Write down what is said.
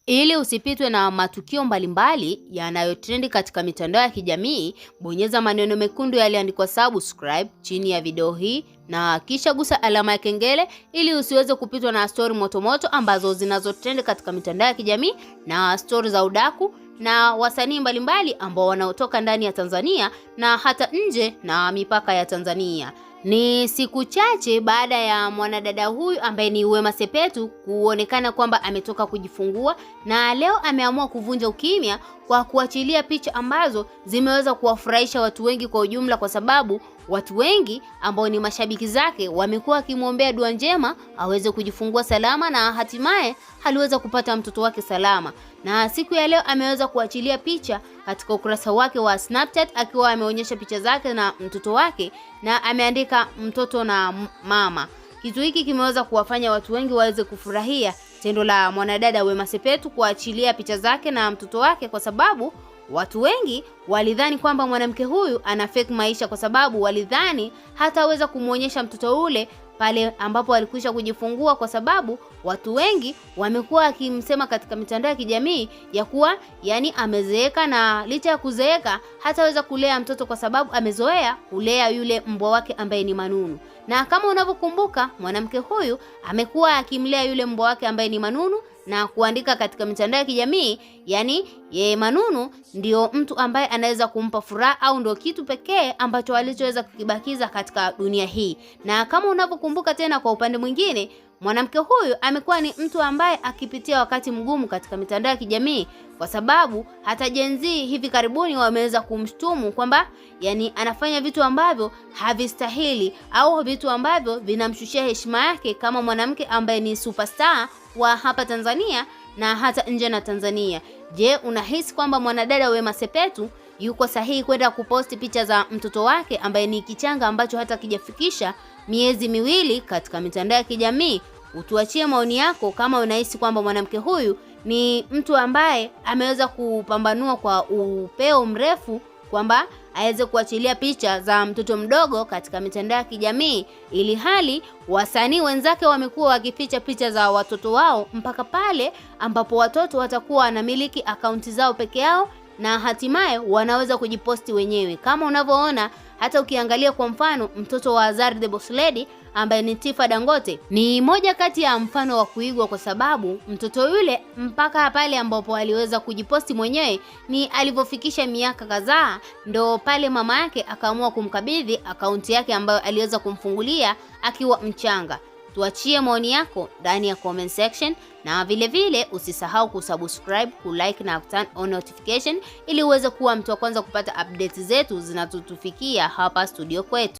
Ili usipitwe na matukio mbalimbali yanayotrendi katika mitandao ya kijamii, bonyeza maneno mekundu yaliyoandikwa subscribe chini ya video hii na kisha gusa alama ya kengele ili usiweze kupitwa na story motomoto ambazo zinazotrendi katika mitandao ya kijamii na story za udaku na wasanii mbalimbali ambao wanaotoka ndani ya Tanzania na hata nje na mipaka ya Tanzania. Ni siku chache baada ya mwanadada huyu ambaye ni Wema Sepetu kuonekana kwamba ametoka kujifungua, na leo ameamua kuvunja ukimya kwa kuachilia picha ambazo zimeweza kuwafurahisha watu wengi kwa ujumla, kwa sababu watu wengi ambao ni mashabiki zake wamekuwa wakimwombea dua njema aweze kujifungua salama na hatimaye aliweza kupata mtoto wake salama. Na siku ya leo ameweza kuachilia picha katika ukurasa wake wa Snapchat akiwa ameonyesha picha zake na mtoto wake na ameandika mtoto na mama. Kitu hiki kimeweza kuwafanya watu wengi waweze kufurahia tendo la mwanadada Wema Sepetu kuachilia picha zake na mtoto wake, kwa sababu watu wengi walidhani kwamba mwanamke huyu ana fake maisha, kwa sababu walidhani hataweza kumuonyesha mtoto ule pale ambapo alikwisha kujifungua, kwa sababu watu wengi wamekuwa akimsema katika mitandao ya kijamii ya kuwa yani amezeeka, na licha ya kuzeeka hataweza kulea mtoto kwa sababu amezoea kulea yule mbwa wake ambaye ni Manunu. Na kama unavyokumbuka, mwanamke huyu amekuwa akimlea yule mbwa wake ambaye ni Manunu na kuandika katika mitandao ya kijamii yani yeye Manunu ndio mtu ambaye anaweza kumpa furaha au ndio kitu pekee ambacho alichoweza kukibakiza katika dunia hii. Na kama unavyokumbuka tena, kwa upande mwingine, mwanamke huyu amekuwa ni mtu ambaye akipitia wakati mgumu katika mitandao ya kijamii, kwa sababu hata Gen Z hivi karibuni wameweza kumshtumu kwamba yani anafanya vitu ambavyo havistahili au vitu ambavyo vinamshushia heshima yake kama mwanamke ambaye ni superstar wa hapa Tanzania na hata nje na Tanzania. Je, unahisi kwamba mwanadada Wema Sepetu yuko sahihi kwenda kuposti picha za mtoto wake ambaye ni kichanga ambacho hata kijafikisha miezi miwili katika mitandao ya kijamii? Utuachie maoni yako kama unahisi kwamba mwanamke huyu ni mtu ambaye ameweza kupambanua kwa upeo mrefu kwamba aweze kuachilia picha za mtoto mdogo katika mitandao ya kijamii, ili hali wasanii wenzake wamekuwa wakificha picha za watoto wao mpaka pale ambapo watoto watakuwa wanamiliki akaunti zao peke yao na hatimaye wanaweza kujiposti wenyewe. Kama unavyoona, hata ukiangalia kwa mfano mtoto wa Zari the Boss Lady ambaye ni Tifa Dangote ni moja kati ya mfano wa kuigwa, kwa sababu mtoto yule mpaka pale ambapo aliweza kujiposti mwenyewe ni alivyofikisha miaka kadhaa, ndo pale mama yake akaamua kumkabidhi akaunti yake ambayo aliweza kumfungulia akiwa mchanga. Tuachie maoni yako ndani ya comment section, na vile vile usisahau kusubscribe, kulike na turn on notification ili uweze kuwa mtu wa kwanza kupata updates zetu zinazotufikia hapa studio kwetu.